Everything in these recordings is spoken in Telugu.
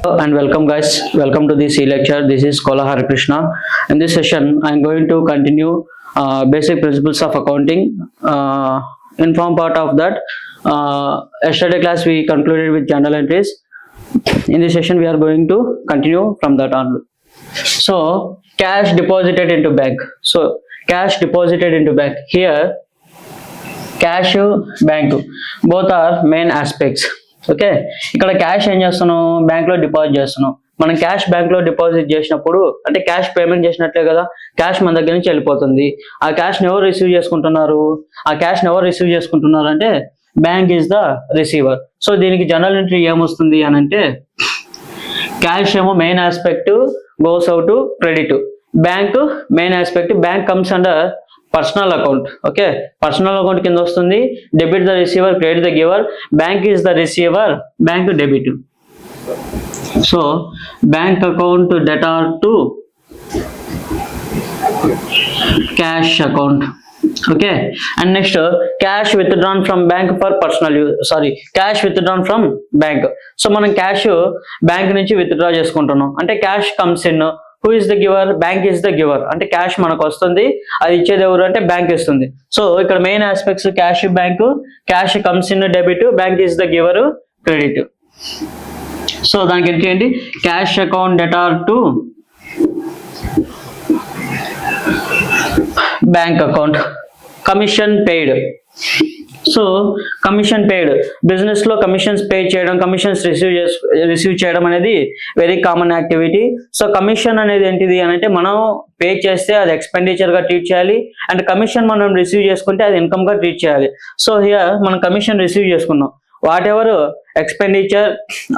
And welcome guys, welcome to this e-lecture. This is Kola Hari Krishna. In this session, I am going to continue basic principles of accounting. In form part of that, yesterday class we concluded with journal entries. In this session, we are going to continue from that on. So, cash deposited into bank. So, cash deposited into bank. Here, cash, bank, both are main aspects. Okay, ఇక్కడ క్యాష్ ఏం చేస్తున్నాం, బ్యాంక్ లో డిపాజిట్ చేస్తున్నాం. మనం క్యాష్ బ్యాంక్ లో డిపాజిట్ చేసినప్పుడు అంటే క్యాష్ పేమెంట్ చేసినట్లే కదా, క్యాష్ మన దగ్గర నుంచి వెళ్ళిపోతుంది. ఆ క్యాష్ ని ఎవరు రిసీవ్ చేసుకుంటున్నారు, అంటే bank is the receiver. So దీనికి జనరల్ ఎంట్రీ ఏమొస్తుంది అని అంటే, క్యాష్ ఏమో main aspect, goes out credit. Bank main aspect, bank comes under personal account. Okay, personal account కింద వస్తుంది. Debit the receiver, credit the giver. Bank is the receiver, bank debit. So bank account debtor to cash account. Okay, and next cash withdrawn from bank for personal use. Cash withdrawn from bank. So మనం క్యాష్ బ్యాంక్ నుంచి విత్డ్రా చేసుకుంటున్నాం అంటే cash comes in. Who is the giver? Bank is the giver. అంటే క్యాష్ మనకు వస్తుంది, అది ఇచ్చేది ఎవరు అంటే బ్యాంక్ ఇస్తుంది. సో ఇక్కడ main aspects cash, bank. Cash comes in debit, bank is the giver credit. So దానికి ఏంటి, cash account debtor to bank account. Commission paid. So commission paid, business లో కమిషన్స్ పే చేయడం, కమిషన్స్ రిసీవ్ చేయడం అనేది very common activity. So commission అనేది ఏంటిది అని అంటే, మనం పే చేస్తే అది ఎక్స్పెండిచర్ గా ట్రీట్ చేయాలి, అండ్ కమిషన్ మనం రిసీవ్ చేసుకుంటే అది ఇన్కమ్ గా ట్రీట్ చేయాలి. సో హియర్ మనం కమిషన్ రిసీవ్ చేసుకున్నాం. Whatever expenditure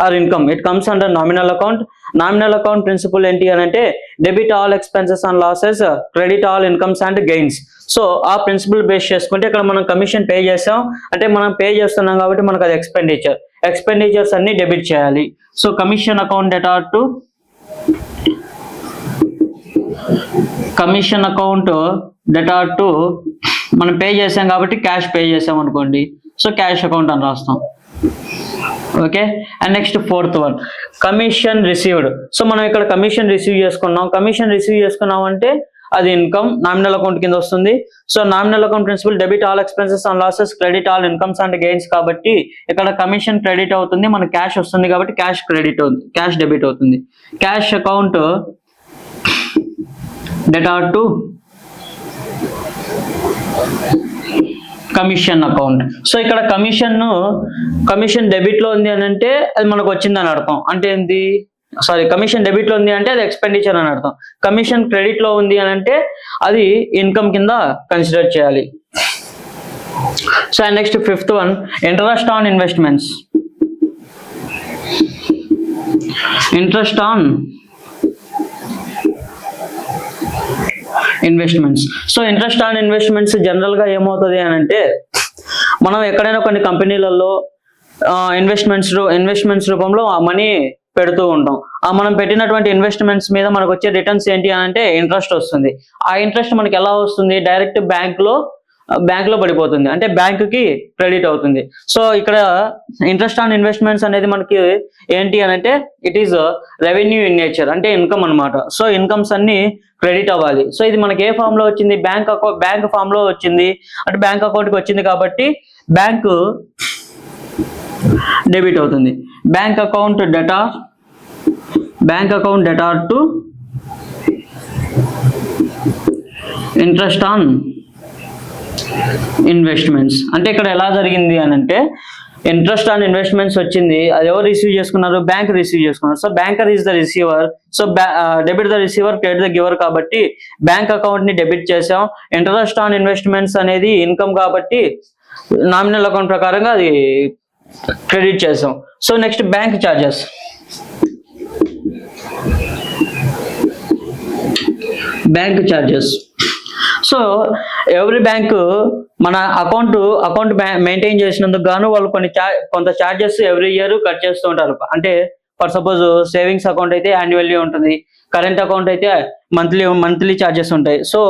or income, it comes under nominal account. Nominal account principle ఏంటి అని అంటే, debit all expenses and losses, credit all incomes and gains. So ఆ ప్రిన్సిపల్ బేస్ చేసుకుంటే ఇక్కడ మనం కమిషన్ పే చేసాం అంటే మనం పే చేస్తున్నాం కాబట్టి మనకు అది ఎక్స్పెండిచర్స్ అన్ని డెబిట్ చేయాలి. So commission account debtor to మనం పే చేసాం కాబట్టి క్యాష్ పే చేసాం అనుకోండి, సో క్యాష్ అకౌంట్ అని రాస్తాం. Okay, and next fourth one, commission received. So మనం ఇక్కడ కమిషన్ రిసీవ్ చేసుకున్నాం అంటే అది ఇన్కమ్, నామినల్ అకౌంట్ కింద వస్తుంది. So nominal account principle, debit all expenses and losses, credit all incomes and gains. కాబట్టి ఇక్కడ కమిషన్ క్రెడిట్ అవుతుంది, మనకు క్యాష్ వస్తుంది కాబట్టి క్యాష్ డెబిట్ అవుతుంది. Cash account debtor to commission account. So ఇక్కడ కమిషన్ డెబిట్ లో ఉంది అని అంటే అది మనకు వచ్చిందని అర్థం. అంటే ఏంటి, కమిషన్ డెబిట్ లో ఉంది అంటే అది ఎక్స్పెండిచర్ అని అర్థం. కమిషన్ క్రెడిట్ లో ఉంది అని అంటే అది ఇన్కమ్ కింద కన్సిడర్ చేయాలి. So and next fifth one, interest on investments. So interest on investments general గా ఏమవుతుంది అని అంటే, మనం ఎక్కడైనా కొన్ని కంపెనీలలో ఇన్వెస్ట్మెంట్స్ రూపంలో మనీ పెడుతూ ఉంటాం. మనం పెట్టినటువంటి ఇన్వెస్ట్మెంట్స్ మీద మనకు వచ్చే రిటర్న్స్ ఏంటి అని అంటే ఇంట్రెస్ట్ వస్తుంది. ఆ ఇంట్రెస్ట్ మనకి ఎలా వస్తుంది, డైరెక్ట్ బ్యాంక్ లో పడిపోతుంది, అంటే బ్యాంక్ కి క్రెడిట్ అవుతుంది. సో ఇక్కడ ఇంట్రెస్ట్ ఆన్ ఇన్వెస్ట్మెంట్స్ అనేది మనకి ఏంటి అని అంటే, it is revenue in nature, అంటే ఇన్కమ్ అనమాట. సో ఇన్కమ్స్ అన్ని క్రెడిట్ అవ్వాలి. సో ఇది మనకి ఏ ఫామ్ లో వచ్చింది, బ్యాంక్ ఫామ్ లో వచ్చింది, అంటే బ్యాంక్ అకౌంట్ కి వచ్చింది కాబట్టి బ్యాంక్ డెబిట్ అవుతుంది. Bank account debtor to interest on investments. అంటే ఇక్కడ ఎలా జరిగింది అని అంటే, ఇంట్రెస్ట్ ఆన్ ఇన్వెస్ట్మెంట్స్ వచ్చింది, అది ఎవరు రిసీవ్ చేసుకున్నారు, బ్యాంక్ రిసీవ్ చేసుకున్నారు. So banker is the receiver. So debit the receiver, credit the giver కాబట్టి బ్యాంక్ అకౌంట్ ని డెబిట్ చేసాం. ఇంట్రెస్ట్ ఆన్ ఇన్వెస్ట్మెంట్స్ అనేది ఇన్కమ్ కాబట్టి నామినల్ అకౌంట్ ప్రకారంగా అది క్రెడిట్ చేసాం. So next bank charges. So every bank మన అకౌంట్ మెయింటైన్ చేసినందుకు గాను వాళ్ళు కొంత చార్జెస్ ఎవ్రీ ఇయర్ కట్ చేస్తూ ఉంటారు. అంటే ఫర్ సపోజ్ సేవింగ్స్ అకౌంట్ అయితే యాన్యువల్లీ ఉంటుంది, కరెంట్ అకౌంట్ అయితే మంత్లీ చార్జెస్ ఉంటాయి. సో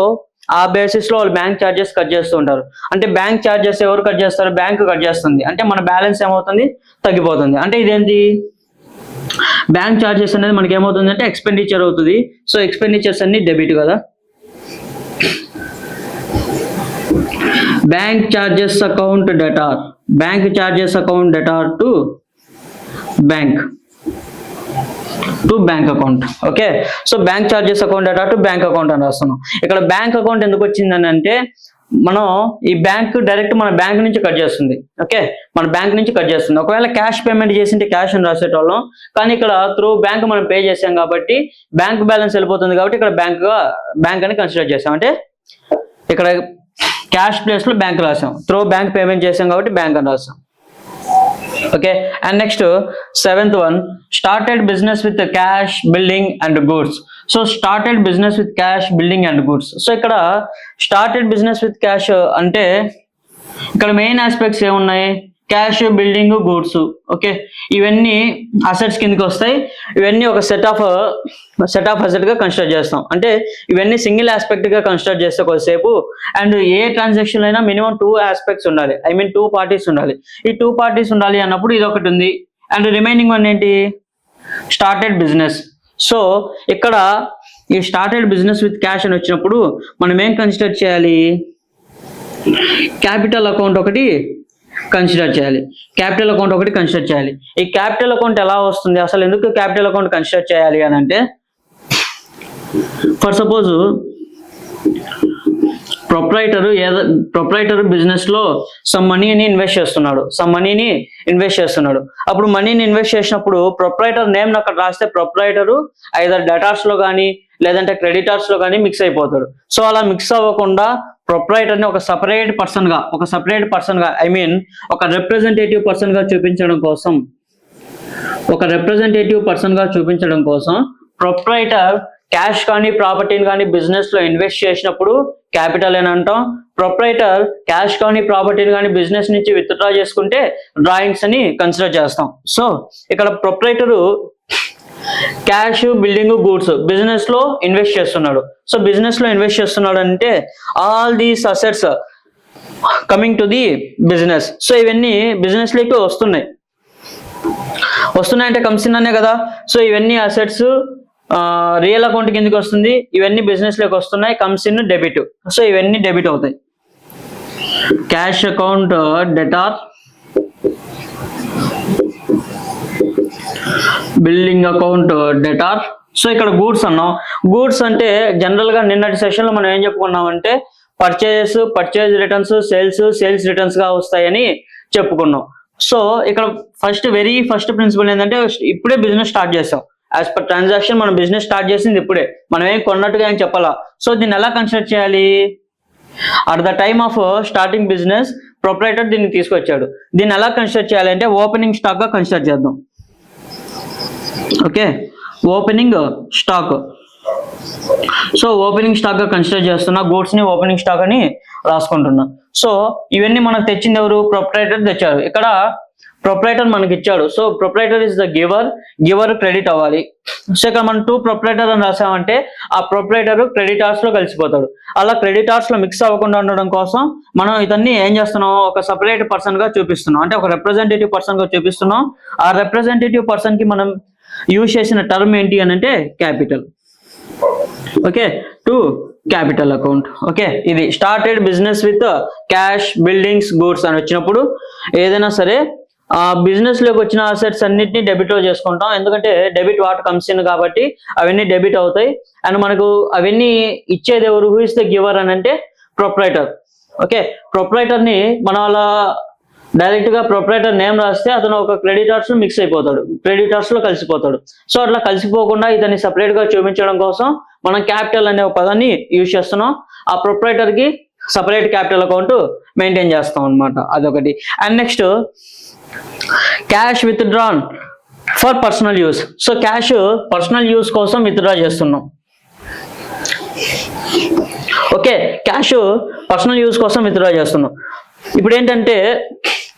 ఆ బేసిస్ లో వాళ్ళు బ్యాంక్ చార్జెస్ కట్ చేస్తూ ఉంటారు. అంటే బ్యాంక్ చార్జెస్ ఎవరు కట్ చేస్తారు? బ్యాంక్ కట్ చేస్తుంది. అంటే మన బ్యాలెన్స్ ఏమవుతుంది? తగ్గిపోతుంది. అంటే ఇదేంటి? బ్యాంక్ చార్జెస్ అనేది మనకి ఏమవుతుందంటే ఎక్స్పెండిచర్ అవుతుంది. సో ఎక్స్పెండిచర్స్ అన్ని డెబిట్ కదా. Bank charges account debtor, bank charges account debtor to bank account. Okay, so bank charges account debtor to bank account అని రాస్తున్నాం. ఇక్కడ బ్యాంక్ అకౌంట్ ఎందుకు వచ్చిందని అంటే మనం ఈ బ్యాంక్ డైరెక్ట్ మన బ్యాంక్ నుంచి కట్ చేస్తుంది. ఓకే, మన బ్యాంక్ నుంచి కట్ చేస్తుంది. ఒకవేళ క్యాష్ పేమెంట్ చేసింటే క్యాష్ అని రాసేటోళ్ళం, కానీ ఇక్కడ త్రూ బ్యాంక్ మనం పే చేసాం కాబట్టి బ్యాంక్ బ్యాలెన్స్ వెళ్ళిపోతుంది కాబట్టి ఇక్కడ బ్యాంక్ అని కన్సిడర్ చేసాం. అంటే ఇక్కడ క్యాష్ ప్లేస్ లో బ్యాంక్ రాసాం, త్రూ బ్యాంక్ పేమెంట్ చేసాం కాబట్టి బ్యాంక్ అని రాసాం. Okay, and next 7th one, started business with cash, building and goods. So started business with cash, building and goods. So ఇక్కడ స్టార్టెడ్ బిజినెస్ విత్ క్యాష్ అంటే ఇక్కడ మెయిన్ ఆస్పెక్ట్స్ ఏమున్నాయి, క్యాష్, బిల్డింగ్, గూడ్స్. ఓకే, ఇవన్నీ అసెట్స్ కిందకి వస్తాయి. ఇవన్నీ ఒక సెట్ ఆఫ్ అసెట్ గా కన్సిడర్ చేస్తాం. అంటే ఇవన్నీ సింగిల్ ఆస్పెక్ట్ గా కన్సిడర్ చేస్తే కొద్దిసేపు. అండ్ ఏ ట్రాన్సాక్షన్ అయినా మినిమం 2 ఆస్పెక్ట్స్ ఉండాలి, ఐ మీన్ 2 పార్టీస్ ఉండాలి. ఈ 2 పార్టీస్ ఉండాలి అన్నప్పుడు ఇది ఒకటి ఉంది. అండ్ రిమైనింగ్ వన్ ఏంటి, స్టార్టెడ్ బిజినెస్. సో ఇక్కడ ఈ స్టార్టెడ్ బిజినెస్ విత్ క్యాష్ అని వచ్చినప్పుడు మనం ఏం కన్సిడర్ చేయాలి, క్యాపిటల్ అకౌంట్ ఒకటి కన్సిడర్ చేయాలి. క్యాపిటల్ అకౌంట్ ఒకటి కన్సిడర్ చేయాలి. ఈ క్యాపిటల్ అకౌంట్ ఎలా వస్తుంది, అసలు ఎందుకు క్యాపిటల్ అకౌంట్ కన్సిడర్ చేయాలి అని అంటే, ఫర్ సపోజ్ ప్రొప్రైటర్ బిజినెస్ లో సమ్ మనీని ఇన్వెస్ట్ చేస్తున్నాడు. అప్పుడు మనీని ఇన్వెస్ట్ చేసినప్పుడు ప్రొప్రైటర్ నేమ్ అక్కడ రాస్తే ప్రొప్రైటర్ ఐదర్ డెటార్స్ లో కానీ లేదంటే క్రెడిటార్స్ లో కానీ మిక్స్ అయిపోతాడు. సో అలా మిక్స్ అవ్వకుండా ప్రొప్రైటర్ ని ఒక సపరేట్ పర్సన్ గా ఐ మీన్ ఒక రిప్రజెంటేటివ్ పర్సన్ గా చూపించడం కోసం ప్రొప్రైటర్ క్యాష్ కానీ ప్రాపర్టీని కానీ బిజినెస్ లో ఇన్వెస్ట్ చేసినప్పుడు క్యాపిటల్ అని అంటాం. ప్రొప్రైటర్ క్యాష్ కానీ ప్రాపర్టీని కానీ బిజినెస్ నుంచి విత్డ్రా చేసుకుంటే డ్రాయింగ్స్ అని కన్సిడర్ చేస్తాం. సో ఇక్కడ proprietor cash, building, goods business లో ఇన్వెస్ట్ చేస్తున్నాడు. సో బిజినెస్ లో ఇన్వెస్ట్ చేస్తున్నాడు అంటే all these assets coming to the business. So ఇవన్నీ బిజినెస్ లోకి వస్తున్నాయంటే కమ్స్ ఇన్ అనే కదా. సో ఇవన్నీ అసెట్స్ రియల్ అకౌంట్ కిందకి వస్తుంది, ఇవన్నీ బిజినెస్ లోకి వస్తున్నాయి, కమ్స్ ఇన్ డెబిట్. సో ఇవన్నీ డెబిట్ అవుతాయి. Cash account debtor, building account debtor. So ఇక్కడ గూడ్స్ అన్నాం. గూడ్స్ అంటే జనరల్ గా నిన్నటి సెషన్ లో మనం ఏం చెప్పుకున్నామంటే పర్చేజ్ రిటర్న్స్, సేల్స్ రిటర్న్స్ గా వస్తాయని చెప్పుకున్నాం. సో ఇక్కడ వెరీ ఫస్ట్ ప్రిన్సిపల్ ఏంటంటే ఇప్పుడే బిజినెస్ స్టార్ట్ చేసాం. యాజ్ పర్ ట్రాన్సాక్షన్ మనం బిజినెస్ స్టార్ట్ చేసింది ఇప్పుడే, మనం ఏం కొన్నట్టుగా ఏం చెప్పాలా. సో దీన్ని ఎలా కన్సిడర్ చేయాలి, at the time of starting business proprietor దీన్ని తీసుకొచ్చాడు. దీన్ని ఎలా కన్సిడర్ చేయాలి అంటే ఓపెనింగ్ స్టాక్ గా కన్సిడర్ చేద్దాం. Okay, opening stock. So opening stock గా కన్సిడర్ చేస్తున్నా, గూడ్స్ ని ఓపెనింగ్ స్టాక్ అని రాసుకుంటున్నా. సో ఇవన్నీ మనకు తెచ్చింది ఎవరు, ప్రొప్రైటర్ తెచ్చారు. ఇక్కడ ప్రొప్రైటర్ మనకి ఇచ్చాడు. So proprietor is the giver credit అవ్వాలి. సో ఇక్కడ మనం 2 ప్రొప్రైటర్ అని రాసామంటే ఆ ప్రొప్రైటర్ క్రెడిటార్స్ లో కలిసిపోతాడు. అలా క్రెడిటార్స్ లో మిక్స్ అవ్వకుండా ఉండడం కోసం మనం ఇతన్ని ఏం చేస్తున్నాం, ఒక సపరేట్ పర్సన్ గా చూపిస్తున్నాం, అంటే ఒక రిప్రజెంటేటివ్ పర్సన్ గా చూపిస్తున్నాం. ఆ రిప్రజెంటేటివ్ పర్సన్ కి మనం యూజ్ చేసిన టర్మ్ ఏంటి అని అంటే capital. Okay, to capital account. Okay, ఇది started business with cash, buildings, goods అని వచ్చినప్పుడు ఏదైనా సరే ఆ బిజినెస్ లోకి వచ్చిన అసెట్స్ అన్నిటిని డెబిట్ లో చేసుకుంటాం. ఎందుకంటే డెబిట్ వాట్ కమ్స్ ఇన్ కాబట్టి అవన్నీ డెబిట్ అవుతాయి. అండ్ మనకు అవన్నీ ఇచ్చేది ఎవరు, హూ ఇస్ ద గివర్ అని అంటే ప్రొప్రైటర్. ఓకే, ప్రొప్రైటర్ ని మనం అలా డైరెక్ట్ గా ప్రొప్రైటర్ నేమ్ రాస్తే అతను ఒక క్రెడిటార్స్ మిక్స్ అయిపోతాడు, క్రెడిటార్స్ లో కలిసిపోతాడు. సో అట్లా కలిసిపోకుండా ఇతన్ని సపరేట్ గా చూపించడం కోసం మనం క్యాపిటల్ అనే ఒక పదాన్ని యూజ్ చేస్తున్నాం. ఆ ప్రొప్రైటర్ కి సపరేట్ క్యాపిటల్ అకౌంట్ మెయింటైన్ చేస్తాం అనమాట, అదొకటి. And next cash withdrawn for personal use. So cash personal use కోసం విత్డ్రా చేస్తున్నాం. ఓకే, క్యాష్ పర్సనల్ యూస్ కోసం విత్డ్రా చేస్తున్నాం. ఇప్పుడు ఏంటంటే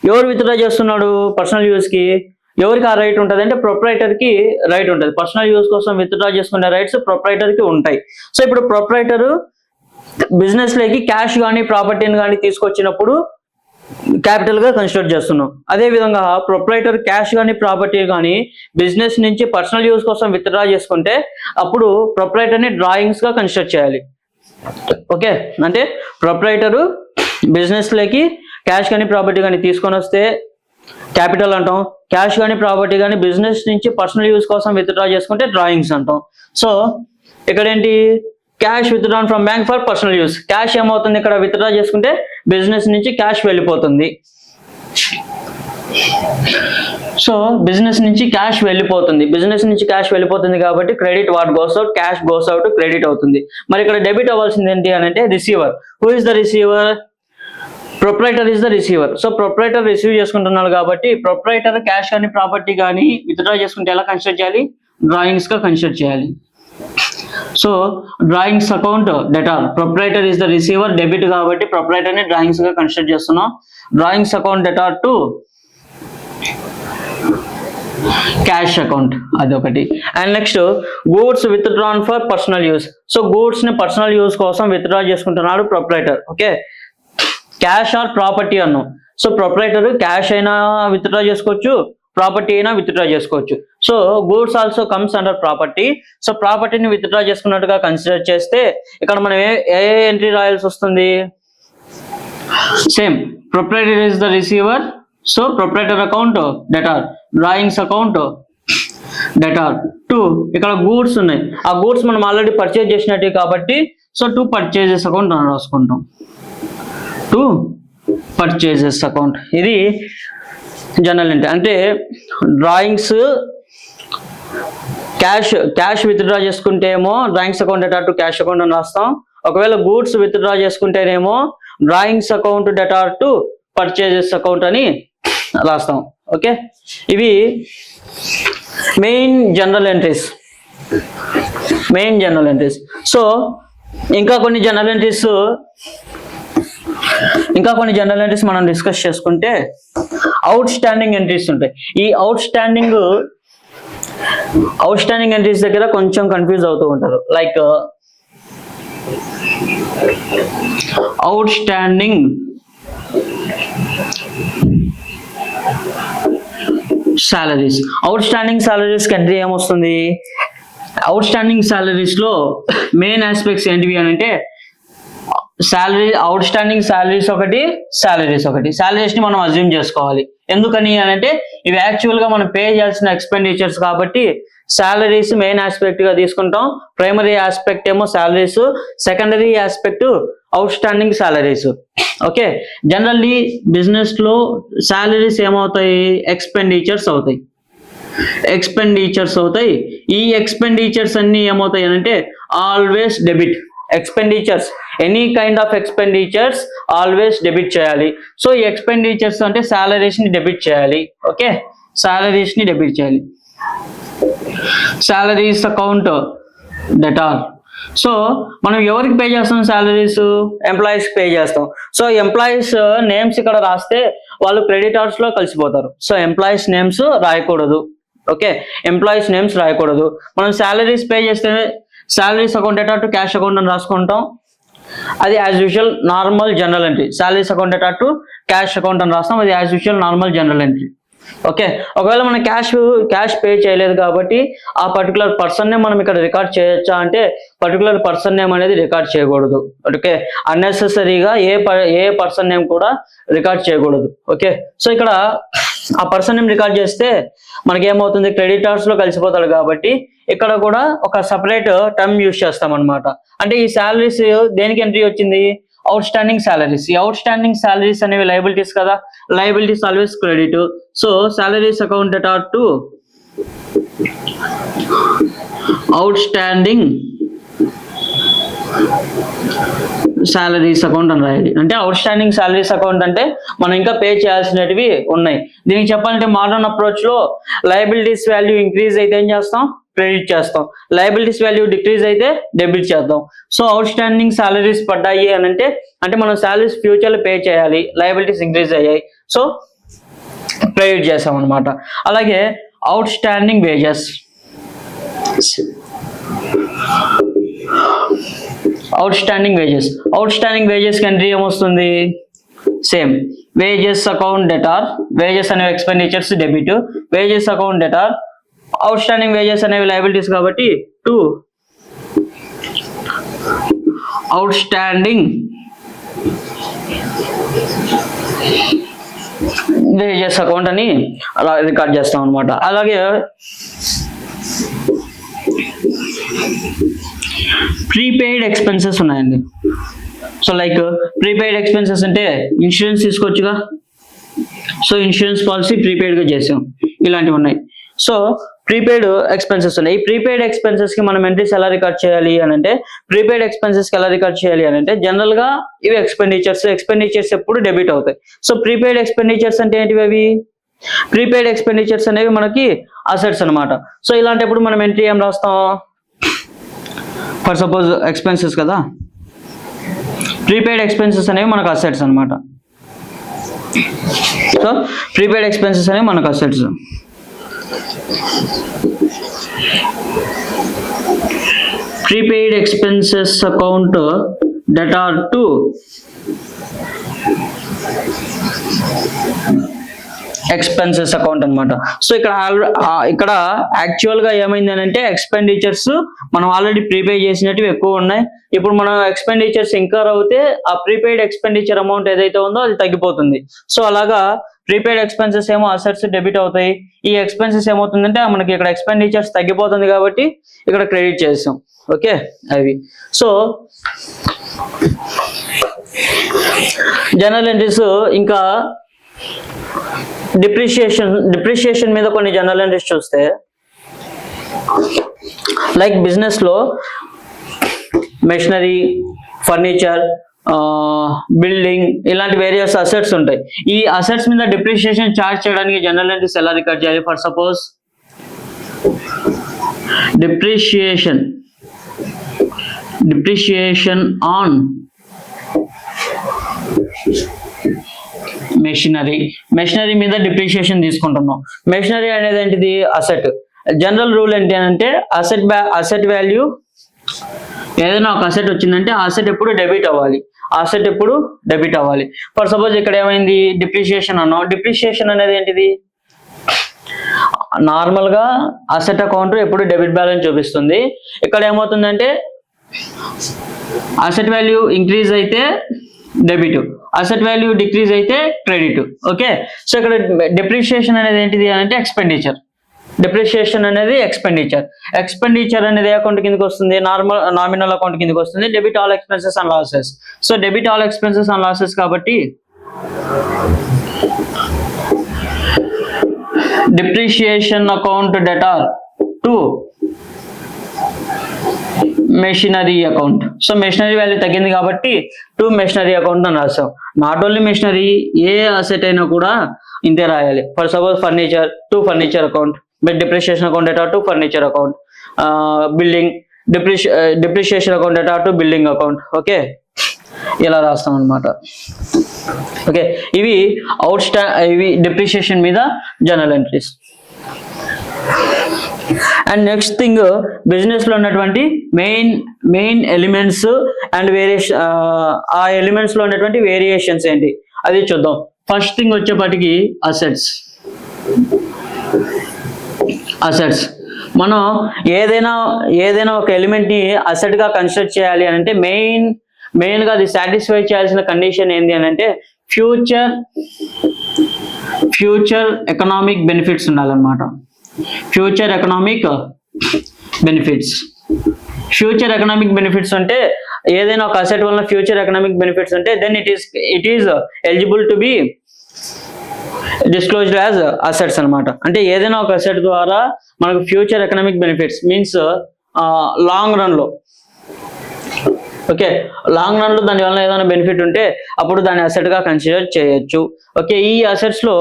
ఎవరు విత్డ్రా చేస్తున్నాడు పర్సనల్ యూస్ కి, ఎవరికి ఆ రైట్ ఉంటుంది అంటే ప్రొప్రైటర్ కి రైట్ ఉంటుంది. పర్సనల్ యూస్ కోసం విత్డ్రా చేసుకునే రైట్స్ ప్రొప్రైటర్ కి ఉంటాయి. సో ఇప్పుడు ప్రొప్రైటర్ బిజినెస్ లోకి క్యాష్ కానీ ప్రాపర్టీని కానీ తీసుకొచ్చినప్పుడు క్యాపిటల్ గా కన్సిడర్ చేస్తున్నాం. అదే విధంగా ప్రొప్రైటర్ క్యాష్ కానీ ప్రాపర్టీ కానీ బిజినెస్ నుంచి పర్సనల్ యూజ్ కోసం విత్డ్రా చేసుకుంటే అప్పుడు ప్రొప్రైటర్ ని డ్రాయింగ్స్ గా కన్సిడర్ చేయాలి. ఓకే, అంటే ప్రొప్రైటర్ బిజినెస్ లోకి క్యాష్ కానీ ప్రాపర్టీ కానీ తీసుకొని వస్తే క్యాపిటల్ అంటాం, క్యాష్ కానీ ప్రాపర్టీ కానీ బిజినెస్ నుంచి పర్సనల్ యూజ్ కోసం విత్డ్రా చేసుకుంటే డ్రాయింగ్స్ అంటాం. సో ఇక్కడ ఏంటి, cash withdrawn from bank for personal use, cash ఏమవుతుంది ఇక్కడ విత్డ్రా చేసుకుంటే బిజినెస్ నుంచి క్యాష్ వెళ్ళిపోతుంది. సో బిజినెస్ నుంచి క్యాష్ వెళ్ళిపోతుంది కాబట్టి credit what goes out, cash goes out, credit అవుతుంది. మరి ఇక్కడ డెబిట్ అవ్వాల్సింది ఏంటి అని అంటే receiver. Who is the receiver? Proprietor is the receiver. So proprietor receive చేసుకుంటున్నాడు కాబట్టి ప్రొప్రైటర్ క్యాష్ కానీ ప్రాపర్టీ కానీ విత్డ్రా చేసుకుంటే ఎలా కన్సిడర్ చేయాలి? డ్రాయింగ్స్ గా కన్సిడర్ చేయాలి. So drawings account debtor, proprietor is the receiver, debit కాబట్టి ప్రొప్రైటర్ ని డ్రాయింగ్స్ గా కన్సిడర్ చేస్తున్నాం. Drawings account debtor to cash account, అదొకటి. And next goods withdrawn for personal use. So goods ని పర్సనల్ యూస్ కోసం విత్డ్రా చేసుకుంటున్నాడు proprietor. Okay, cash or property అన్నాం. సో ప్రొప్రైటర్ క్యాష్ అయినా విత్డ్రా చేసుకోవచ్చు, ప్రాపర్టీ అయినా విత్డ్రా చేసుకోవచ్చు. So goods also comes under property. So ప్రాపర్టీని విత్డ్రా చేసుకున్నట్టుగా కన్సిడర్ చేస్తే ఇక్కడ మనం ఏ ఎంట్రీ రాయాల్సి వస్తుంది? Same, proprietor is the receiver. So proprietor account debtor, drawings account debtor to ఇక్కడ గూడ్స్ ఉన్నాయి, ఆ గూడ్స్ మనం ఆల్రెడీ పర్చేజ్ చేసినట్టు కాబట్టి సో టు పర్చేజెస్ అకౌంట్ అని రాసుకుంటాం. టు పర్చేజెస్ అకౌంట్, ఇది జనరల్ ఎంట్రీ. అంటే డ్రాయింగ్స్ క్యాష్ విత్డ్రా చేసుకుంటే ఏమో drawings account debtor to cash account అని రాస్తాం. ఒకవేళ గూడ్స్ విత్డ్రా చేసుకుంటేనేమో drawings account debtor to purchases account అని రాస్తాం. ఓకే, ఇవి మెయిన్ జనరల్ ఎంట్రీస్. సో ఇంకా కొన్ని జనరల్ ఎంట్రీస్ మనం డిస్కస్ చేసుకుంటే అవుట్ స్టాండింగ్ ఎంట్రీస్ ఉంటాయి. ఈ అవుట్ స్టాండింగ్ ఎంట్రీస్ దగ్గర కొంచెం కన్ఫ్యూజ్ అవుతూ ఉంటారు. Like out standing salaries entry ఏమొస్తుంది? అవుట్ స్టాండింగ్ సాలరీస్ లో మెయిన్ ఆస్పెక్ట్స్ ఏంటివి అని అంటే అవుట్ స్టాండింగ్ సాలరీస్ ఒకటి, సాలరీస్ ని మనం అజ్యూమ్ చేసుకోవాలి. ఎందుకని అని అంటే ఇవి యాక్చువల్ గా మనం పే చేయాల్సిన ఎక్స్పెండిచర్స్ కాబట్టి సాలరీస్ మెయిన్ ఆస్పెక్ట్ గా తీసుకుంటాం. ప్రైమరీ ఆస్పెక్ట్ ఏమో salaries, secondary aspect out standing salaries. Okay, generally business లో సాలరీస్ ఏమవుతాయి? ఎక్స్పెండిచర్స్ అవుతాయి. ఈ ఎక్స్పెండిచర్స్ అన్ని ఏమవుతాయి అంటే always debit. Expenditures, any kind of expenditures always debit చేయాలి. సో ఈ ఎక్స్పెండిచర్స్ అంటే సాలరీస్ ని డెబిట్ చేయాలి. ఓకే, సాలరీస్ ని డెబిట్ చేయాలి. Salaries account debtor. సో మనం ఎవరికి పే చేస్తాం? సాలరీస్ ఎంప్లాయీస్ పే చేస్తాం. సో ఎంప్లాయీస్ నేమ్స్ ఇక్కడ రాస్తే వాళ్ళు క్రెడిటార్స్ లో కలిసిపోతారు. సో ఎంప్లాయీస్ నేమ్స్ రాయకూడదు. ఓకే, ఎంప్లాయీస్ నేమ్స్ రాయకూడదు. మనం సాలరీస్ పే చేస్తే salaries account debtor to cash account అని రాసుకుంటాం. అది as usual normal general entry. Salaries account debtor to cash account అని రాస్తాం. అది as usual normal general entry. Okay, ఒకవేళ మనం క్యాష్ పే చేయలేదు కాబట్టి ఆ పర్టికులర్ పర్సన్ నేమ్ మనం ఇక్కడ రికార్డ్ చేయొచ్చా అంటే పర్టికులర్ పర్సన్ నేమ్ అనేది రికార్డ్ చేయకూడదు. ఓకే, అన్నెసెసరీగా ఏ పర్సన్ నేమ్ కూడా రికార్డ్ చేయకూడదు. ఓకే, సో ఇక్కడ ఆ పర్సన్ నేమ్ రికార్డ్ చేస్తే మనకి ఏమవుతుంది? క్రెడిటార్స్ లో కలిసిపోతాడు కాబట్టి ఇక్కడ కూడా ఒక సపరేట్ టర్మ్ యూజ్ చేస్తాం అనమాట. అంటే ఈ సాలరీస్ దేనికి ఎంట్రీ వచ్చింది? Out standing salaries. ఈ అవుట్ స్టాండింగ్ సాలరీస్ అనేవి లయబిలిటీస్ కదా, liabilities always credit. So salaries account debtor to out standing salaries account అని రాయాలి. అంటే అవుట్ స్టాండింగ్ సాలరీస్ అకౌంట్ అంటే మనం ఇంకా పే చేయాల్సినవి ఉన్నాయి. దీనికి చెప్పాలంటే మోడర్న్ అప్రోచ్ లో లయబిలిటీస్ వాల్యూ ఇంక్రీజ్ అయితే ఏం చేస్తాం? క్రెడిట్ చేస్తాం. లయబిలిటీస్ వాల్యూ డిక్రీజ్ అయితే డెబిట్ చేద్దాం. సో అవుట్ స్టాండింగ్ సాలరీస్ పడ్డాయి అని అంటే మనం సాలరీస్ ఫ్యూచర్ లో పే చేయాలి, లయబిలిటీస్ ఇంక్రీజ్ అయ్యాయి, సో క్రెడిట్ చేస్తాం అనమాట. అలాగే outstanding wages. Outstanding wages కి ఎంట్రీ ఏమొస్తుంది? Same. Wages account debtor, wages అనేవి expenditures debit, wages account debtor, outstanding wages అనేవి లయబిలిటీస్ కాబట్టి to out standing wages account అని అలా రికార్డ్ చేస్తాం అనమాట. అలాగే ప్రీపెయిడ్ ఎక్స్పెన్సెస్ ఉన్నాయండి. సో లైక్ ప్రీపెయిడ్ ఎక్స్పెన్సెస్ అంటే ఇన్సూరెన్స్ తీసుకోవచ్చుగా, సో ఇన్సూరెన్స్ పాలసీ ప్రీపెయిడ్గా చేసాం, ఇలాంటివి ఉన్నాయి. సో ప్రీపెయిడ్ ఎక్స్పెన్సెస్ ఉన్నాయి. ఈ ప్రీపెయిడ్ ఎక్స్పెన్సెస్ కి మనం ఎంట్రీస్ ఎలా రికార్డ్ చేయాలి అని అంటే, ప్రీపెయిడ్ ఎక్స్పెన్సెస్ కి ఎలా రికార్డ్ చేయాలి అని అంటే, జనరల్ గా ఇవి ఎక్స్పెండిచర్స్ ఎప్పుడు డెబిట్ అవుతాయి. సో ప్రీపెయిడ్ ఎక్స్పెండిచర్స్ అంటే ఏంటివి? అవి ప్రీపెయిడ్ ఎక్స్పెండిచర్స్ అనేవి మనకి అసెట్స్ అనమాట. సో ఇలాంటప్పుడు మనం ఎంట్రీ ఏం రాస్తాం? ఫర్ సపోజ్ ఎక్స్పెన్సెస్ కదా, ప్రీపెయిడ్ ఎక్స్పెన్సెస్ అనేవి మనకు అసెట్స్ అనమాట. సో ప్రీపెయిడ్ ఎక్స్పెన్సెస్ అనేవి మనకు assets. Prepaid expenses account debtor to expenses account అనమాట. సో ఇక్కడ యాక్చువల్ గా ఏమైంది అని అంటే, ఎక్స్పెండిచర్స్ మనం ఆల్రెడీ ప్రీపే చేసినట్టు ఎక్కువ ఉన్నాయి. ఇప్పుడు మనం ఎక్స్పెండిచర్స్ ఇంకర్ అవుతే ఆ ప్రీపెయిడ్ ఎక్స్పెండిచర్ అమౌంట్ ఏదైతే ఉందో అది తగ్గిపోతుంది. సో అలాగా ప్రీపెయిడ్ ఎక్స్పెన్సెస్ ఏమో అసెట్స్ డెబిట్ అవుతాయి. ఈ ఎక్స్పెన్సెస్ ఏమవుతుందంటే మనకి ఇక్కడ ఎక్స్పెండిచర్స్ తగ్గిపోతుంది కాబట్టి ఇక్కడ క్రెడిట్ చేస్తాం. ఓకే, అవి. సో జనరల్ ఎంట్రీస్ ఇంకా డిప్రిషియేషన్ మీద కొన్ని జనరల్ ఎంట్రీస్ చూస్తే, లైక్ బిజినెస్ లో మెషినరీ, ఫర్నిచర్, బిల్డింగ్ ఇలాంటి వేరియస్ అసెట్స్ ఉంటాయి. ఈ అసెట్స్ మీద డిప్రిషియేషన్ చార్జ్ చేయడానికి జనరల్ ఎంట్రీస్ ఎలా రికార్డ్ చేయాలి? For suppose depreciation on machinery మీద డిప్రిషియేషన్ తీసుకుంటున్నాం. మెషినరీ అనేది ఏంటిది? అసెట్. జనరల్ రూల్ ఏంటి అంటే, అసెట్ వాల్యూ ఏదైనా ఒక అసెట్ వచ్చిందంటే ఆ అసెట్ ఎప్పుడు డెబిట్ అవ్వాలి. ఫర్ సపోజ్ ఇక్కడ ఏమైంది? డిప్రిషియేషన్ అన్నాం. డిప్రిషియేషన్ అనేది ఏంటిది? నార్మల్ గా అసెట్ అకౌంట్ ఎప్పుడు డెబిట్ బ్యాలెన్స్ చూపిస్తుంది. ఇక్కడ ఏమవుతుందంటే అసెట్ వాల్యూ ఇంక్రీజ్ అయితే డెబిట్, అసెట్ వాల్యూ డిక్రీజ్ అయితే క్రెడిట్. ఓకే, సో ఇక్కడ డిప్రిషియేషన్ అనేది ఏంటిది అంటే ఎక్స్పెండిచర్. డిప్రిషియేషన్ అనేది ఎక్స్పెండిచర్ అనేది ఏ అకౌంట్ కిందకి వస్తుంది? నామినల్ అకౌంట్ కిందకి వస్తుంది. Debit all expenses and losses. So debit all expenses and losses కాబట్టి depreciation account debtor to machinery account. So machinery value తగ్గింది కాబట్టి టు మెషినరీ అకౌంట్ అని రాస్తాం. నాట్ ఓన్లీ మెషినరీ, ఏ అసెట్ అయినా కూడా ఇంతే రాయాలి. For suppose furniture to furniture account, depreciation account debtor to furniture account, building depreciation account debtor to building account. Okay, ఇలా రాస్తాం అనమాట. ఓకే, ఇవి ఇవి డిప్రిషియేషన్ మీద general entries. And next thing, business లో ఉన్నటువంటి మెయిన్ ఎలిమెంట్స్ అండ్ ఆ ఎలిమెంట్స్ లో ఉన్నటువంటి వేరియేషన్స్ ఏంటి అది చూద్దాం. ఫస్ట్ థింగ్ వచ్చేప్పటికి అసెట్స్. మనం ఏదైనా ఒక ఎలిమెంట్ ని అసెట్ గా కన్సిడర్ చేయాలి అని అంటే మెయిన్ గా అది సాటిస్ఫై చేయాల్సిన కండిషన్ ఏంటి అని అంటే ఫ్యూచర్ ఎకనామిక్ బెనిఫిట్స్ ఉండాలన్నమాట. ఫ్యూచర్ ఎకనామిక్ బెనిఫిట్స్ అంటే ఏదైనా ఒక అసెట్ వల్ల ఫ్యూచర్ ఎకనామిక్ బెనిఫిట్స్ అంటే then it is eligible to be disclosed as assets అనమాట. అంటే ఏదైనా ఒక అసెట్ ద్వారా మనకు future economic benefits means long run లో, ఓకే, లాంగ్ రన్ లో దాని వల్ల ఏదైనా బెనిఫిట్ ఉంటే అప్పుడు దాన్ని అసెట్ గా కన్సిడర్ చేయొచ్చు. ఓకే, ఈ అసెట్స్ లో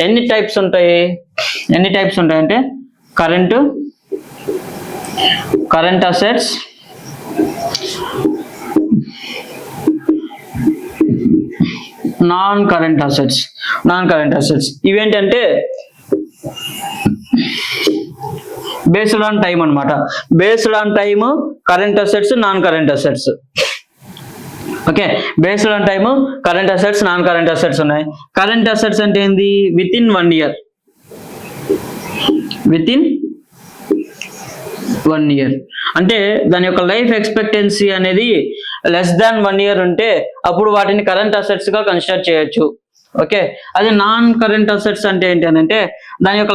ఎన్ని టైప్స్ ఉంటాయి అంటే current assets, non current assets. ఇవేంటంటే బేస్డ్ ఆన్ టైం అనమాట. Based on time current assets, non current assets. Okay, based on time current assets, non current assets ఉన్నాయి. కరెంట్ అసెట్స్ అంటే ఏంది? With in 1 year, with in 1 year అంటే దాని యొక్క లైఫ్ ఎక్స్పెక్టెన్సీ అనేది లెస్ దాన్ 1 year ఉంటే అప్పుడు వాటిని కరెంట్ అసెట్స్ గా కన్సిడర్ చేయొచ్చు. ఓకే, అదే నాన్ కరెంట్ అసెట్స్ అంటే ఏంటి అని అంటే దాని యొక్క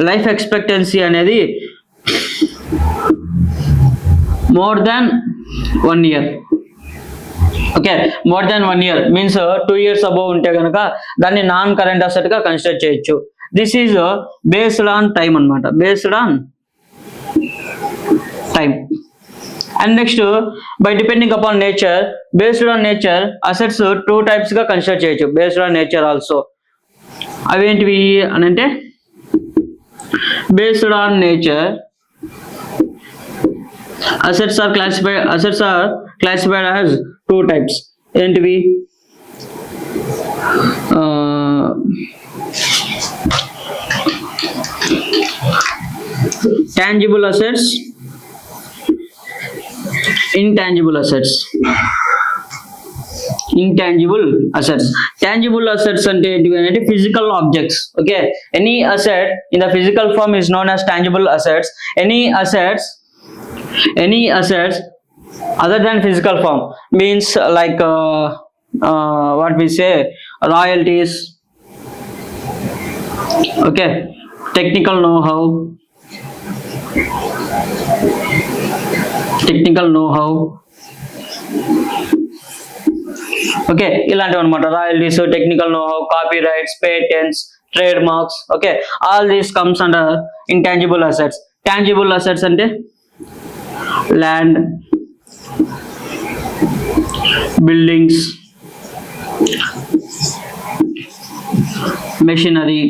లైఫ్ ఎక్స్పెక్టెన్సీ అనేది more than 1 year. Okay, more than 1 year means 2 years above ఉంటే కనుక దాన్ని నాన్ కరెంట్ అసెట్ గా కన్సిడర్ చేయొచ్చు. This is based on time అన్నమాట, based on time. And next, by depending upon nature, based on nature assets 2 types గా కన్సిడర్ చేయొచ్చు, బేస్డ్ ఆన్ నేచర్ ఆల్సో. అవేంటివి అని అంటే బేస్డ్ ఆన్ నేచర్ assets are classified as 2 types. ఏంటివి? tangible assets, intangible assets. Tangible assets అంటే ఏంటివి అంటే physical objects. Okay, any asset in the physical form is known as tangible assets. Any assets other than physical form means like what we say, royalties, okay, technical know-how, okay, ఇలాంటివి అనమాట. Royalties, technical know how, copyrights, patents, trademarks. Okay, all these comes under intangible assets. Tangible assets అంటే land, buildings, machinery,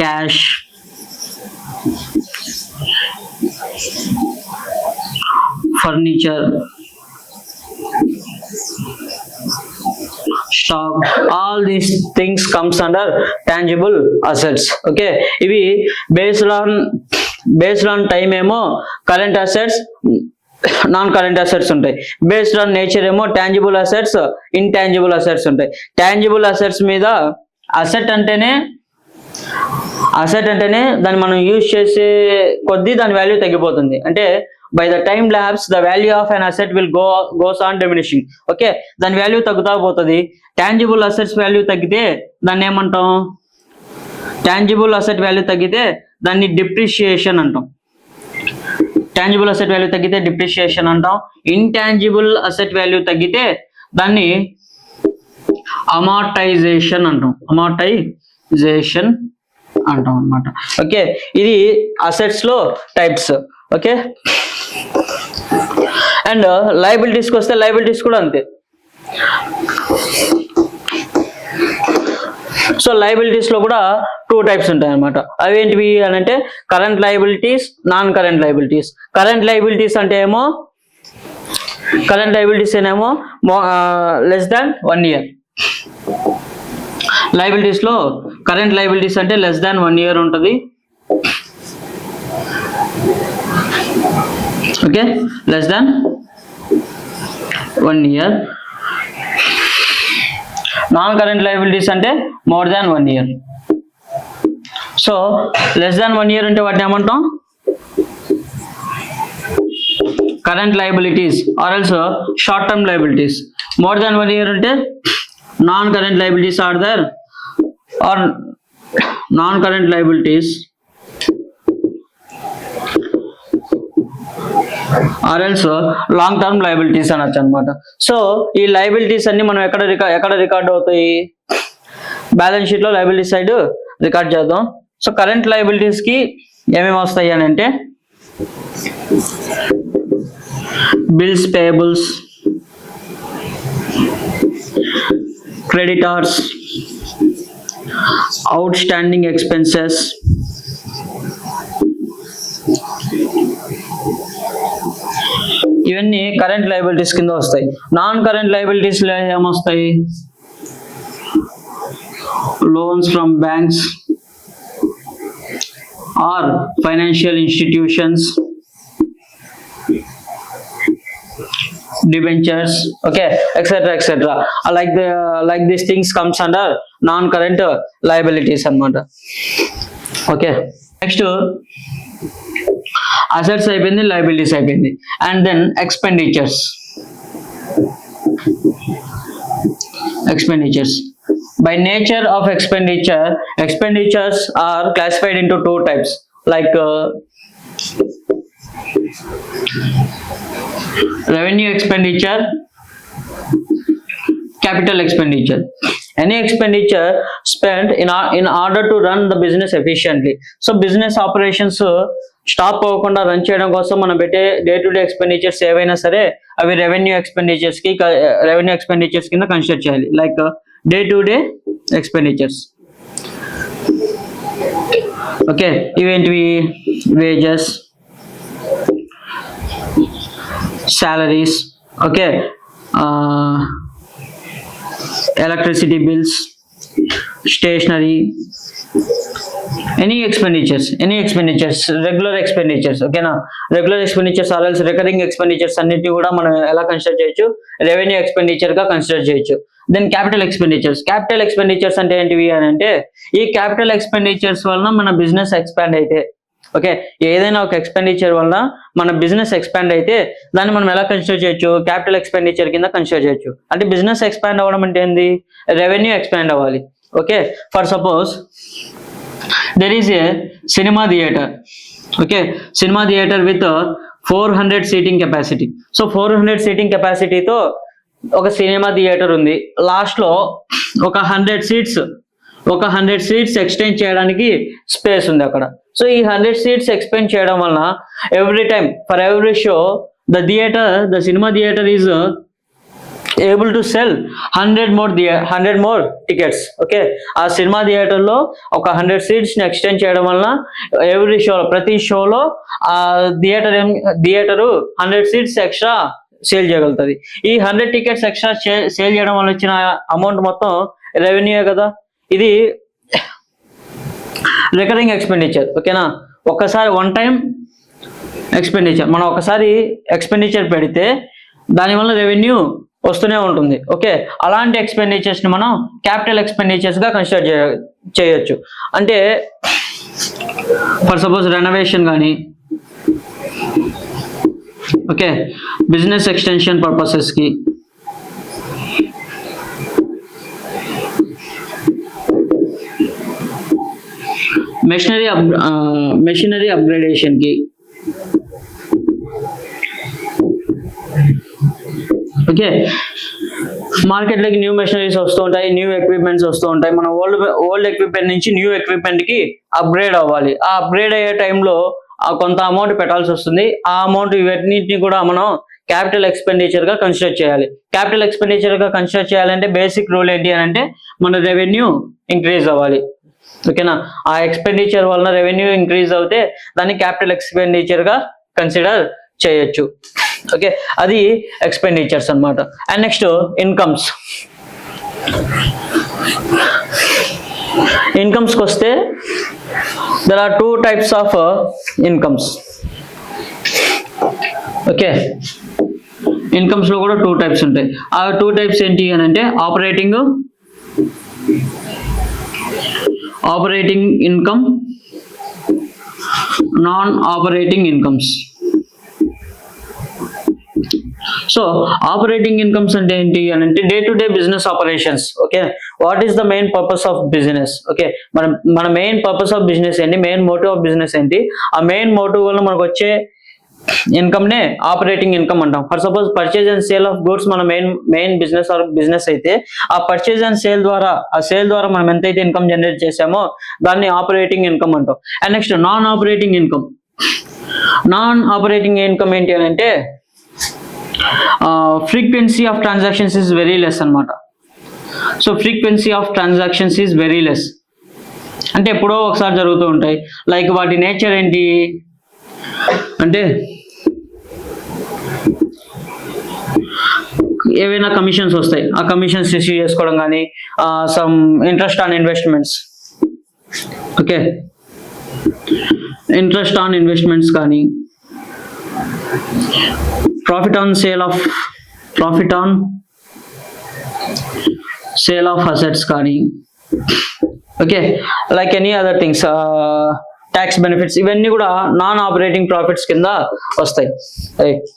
cash, furniture, stock, all these things comes under tangible assets. Okay, ఇవి based on time ఏమో current assets, non current assets ఉంటాయి. బేస్డ్ ఆన్ నేచర్ ఏమో టాంజిబుల్ అసెట్స్, ఇంటాంజిబుల్ అసెట్స్ ఉంటాయి. టాంజిబుల్ అసెట్స్ మీద అసెట్ అంటేనే దాన్ని మనం యూజ్ చేసే కొద్దీ దాని వాల్యూ తగ్గిపోతుంది. అంటే by the time lapse the value of an asset will goes on diminishing. Okay, దాని వాల్యూ తగ్గుతా పోతుంది. టాంజిబుల్ అసెట్స్ వాల్యూ తగ్గితే దాన్ని ఏమంటాం? టాంజిబుల్ అసెట్ వాల్యూ తగ్గితే దాన్ని డిప్రిషియేషన్ అంటాం. టాంజిబుల్ అసెట్ వాల్యూ తగ్గితే డిప్రిషియేషన్ అంటాం. ఇంటాంజిబుల్ అసెట్ వాల్యూ తగ్గితే దాన్ని అమార్టైజేషన్ అంటాం. అన్నమాట. ఓకే, ఇది అసెట్స్ లో టైప్స్. ఓకే, అండ్ లయబిలిటీస్కి వస్తే లయబిలిటీస్ కూడా అంతే. సో లయబిలిటీస్ లో కూడా 2 types ఉంటాయి అన్నమాట. అవేంటివి అని అంటే current liabilities, non current liabilities. Current liabilities ఏమో లెస్ దాన్ 1 year. లయబిలిటీస్ లో కరెంట్ లయబిలిటీస్ అంటే లెస్ దాన్ 1 year ఉంటుంది. Okay, less than 1 year. Non current liabilities అంటే more than 1 year. So less than 1 year అంటే వాటిని ఏమంటాం? Current liabilities or else short term liabilities. More than 1 year అంటే non current liabilities or other, or non current liabilities or else long term liabilities అనొచ్చు అనమాట. సో ఈ లయబిలిటీస్ అన్ని మనం ఎక్కడ రికార్డ్ అవుతాయి? బ్యాలెన్స్ షీట్ లో లయబిలిటీ సైడ్ రికార్డ్ చేద్దాం. సో కరెంట్ లయబిలిటీస్ కి ఏమేమి వస్తాయి అని అంటే bills payables, creditors, outstanding expenses, ఇవన్నీ కరెంట్ లయబిలిటీస్ కింద వస్తాయి. నాన్ కరెంట్ లయబిలిటీస్ లో ఏమొస్తాయి? Loans from banks or financial institutions, debentures, okay, etc. Like these things comes under non-current liabilities anamata. Okay, next assets అయిపోయింది, liabilities అయిపోయింది, and then expenditures. By nature of expenditures are classified into two types, like revenue expenditure, capital expenditure. Any expenditure spent in order to run the business efficiently. So business operations stop అవ్వకుండా రన్ చేయడం కోసం మనం పెట్టే డే టు డే ఎక్స్పెండిచర్స్ ఏవైనా సరే అవి రెవెన్యూ ఎక్స్పెండిచర్స్ కింద కన్సిడర్ చేయాలి. Like day to day expenditures. Okay, ఇవేంటివి? Wages, salaries, okay, electricity bills, stationery, any expenditures, regular expenditures, okay na, regular expenditures or else recurring expenditures అన్నిటి కూడా మనం ఎలా కన్సిడర్ చేయొచ్చు? రెవెన్యూ ఎక్స్పెండిచర్ గా కన్సిడర్ చేయొచ్చు. దెన్ క్యాపిటల్ ఎక్స్పెండిచర్స్ అంటే ఏంటివి అని అంటే, ఈ క్యాపిటల్ ఎక్స్పెండిచర్స్ వలన మన బిజినెస్ ఎక్స్పాండ్ అయితే, ఓకే, ఏదైనా ఒక ఎక్స్పెండిచర్ వల్ల మన బిజినెస్ ఎక్స్పాండ్ అయితే దాన్ని మనం ఎలా కన్సిడర్ చేయొచ్చు? క్యాపిటల్ ఎక్స్పెండిచర్ కింద కన్సిడర్ చేయొచ్చు. అంటే బిజినెస్ ఎక్స్పాండ్ అవ్వడం అంటే ఏంది? రెవెన్యూ ఎక్స్పాండ్ అవ్వాలి. Okay, for suppose there is a cinema theatre, okay, cinema theatre with 400 seating capacity. So 400 seating కెపాసిటీతో ఒక సినిమా థియేటర్ ఉంది. లాస్ట్ లో ఒక 100 సీట్స్ ఎక్స్టెండ్ చేయడానికి స్పేస్ ఉంది అక్కడ. సో ఈ 100 సీట్స్ ఎక్స్పెండ్ చేయడం వలన every time for every show the cinema theatre is able to cell 100 more tickets. Okay, ఆ సినిమా థియేటర్ లో ఒక 100 సీట్స్ ని ఎక్స్టెండ్ చేయడం వలన ప్రతి షోలో ఆ థియేటరు 100 సీట్స్ ఎక్స్ట్రా సేల్ చేయగలుగుతుంది. ఈ 100 టికెట్స్ ఎక్స్ట్రా సేల్ చేయడం వల్ల వచ్చిన అమౌంట్ మొత్తం రెవెన్యూ కదా. ఇది రికరింగ్ ఎక్స్పెండిచర్. ఓకేనా, ఒకసారి వన్ టైం ఎక్స్పెండిచర్, మనం ఒకసారి ఎక్స్పెండిచర్ పెడితే దానివల్ల రెవెన్యూ వస్తూనే ఉంటుంది. ఓకే, అలాంటి ఎక్స్పెండిచర్స్ ని మనం క్యాపిటల్ ఎక్స్పెండిచర్స్ గా కన్సిడర్ చేయొచ్చు. అంటే ఫర్ సపోజ్ రెనోవేషన్ కానీ, ఓకే, బిజినెస్ ఎక్స్టెన్షన్ పర్పసెస్ కి, మెషినరీ అప్గ్రేడేషన్ కి, ఓకే, మార్కెట్ లోకి న్యూ మెషినరీస్ వస్తూ ఉంటాయి, న్యూ ఎక్విప్మెంట్స్ వస్తూ ఉంటాయి. మనం ఓల్డ్ ఎక్విప్మెంట్ నుంచి న్యూ ఎక్విప్మెంట్ కి అప్గ్రేడ్ అవ్వాలి. ఆ అప్గ్రేడ్ అయ్యే టైంలో కొంత అమౌంట్ పెట్టాల్సి వస్తుంది. ఆ అమౌంట్ ఇవన్నిటిని కూడా మనం క్యాపిటల్ ఎక్స్పెండిచర్ గా కన్సిడర్ చేయాలి. క్యాపిటల్ ఎక్స్పెండిచర్ గా కన్సిడర్ చేయాలంటే బేసిక్ రూల్ ఏంటి అని అంటే, మన రెవెన్యూ ఇంక్రీజ్ అవ్వాలి. ఓకేనా, ఆ ఎక్స్పెండిచర్ వలన రెవెన్యూ ఇంక్రీజ్ అవుతే దాన్ని క్యాపిటల్ ఎక్స్పెండిచర్ గా కన్సిడర్ చేయొచ్చు. ఓకే, అది ఎక్స్పెండిచర్స్ అన్నమాట. అండ్ నెక్స్ట్ ఇన్కమ్స్ కి వస్తే there are two types of incomes. Okay, incomes లో కూడా 2 టైప్స్ ఉంటాయి. ఆ 2 టైప్స్ ఏంటి అని అంటే, operating income, non operating incomes. So operating incomes అంటే ఏంటి అని అంటే, day to day business operations. Okay, what is the main purpose of business? Okay, మన మెయిన్ పర్పస్ ఆఫ్ బిజినెస్ ఏంటి, మెయిన్ మోటివ్ ఆఫ్ బిజినెస్ ఏంటి, ఆ మెయిన్ మోటివ్ వల్ల మనకు వచ్చే ఇన్కమ్ నే ఆపరేటింగ్ ఇన్కమ్ అంటాం. For suppose purchase and sale of goods మన మెయిన్ బిజినెస్ అయితే, ఆ పర్చేజ్ అండ్ సేల్ ద్వారా మనం ఎంతైతే ఇన్కమ్ జనరేట్ చేసామో దాన్ని ఆపరేటింగ్ ఇన్కమ్ అంటాం. And next non operating income ఏంటి అని అంటే, frequency of transactions is very less అన్నమాట. So frequency of transactions is very less అంటే ఎప్పుడో ఒకసారి జరుగుతూ ఉంటాయి. లైక్ వాటి నేచర్ ఏంటి అంటే, ఏవైనా కమిషన్స్ వస్తాయి, ఆ కమిషన్స్ రిసీవ్ చేసుకోవడం కానీ, some interest on investments, okay, interest on investments కానీ, profit on sale of profit on sale of assets కానీ, okay, like any other things, tax benefits, ఇవన్నీ కూడా నాన్ ఆపరేటింగ్ ప్రాఫిట్స్ కింద వస్తాయి. రైట్.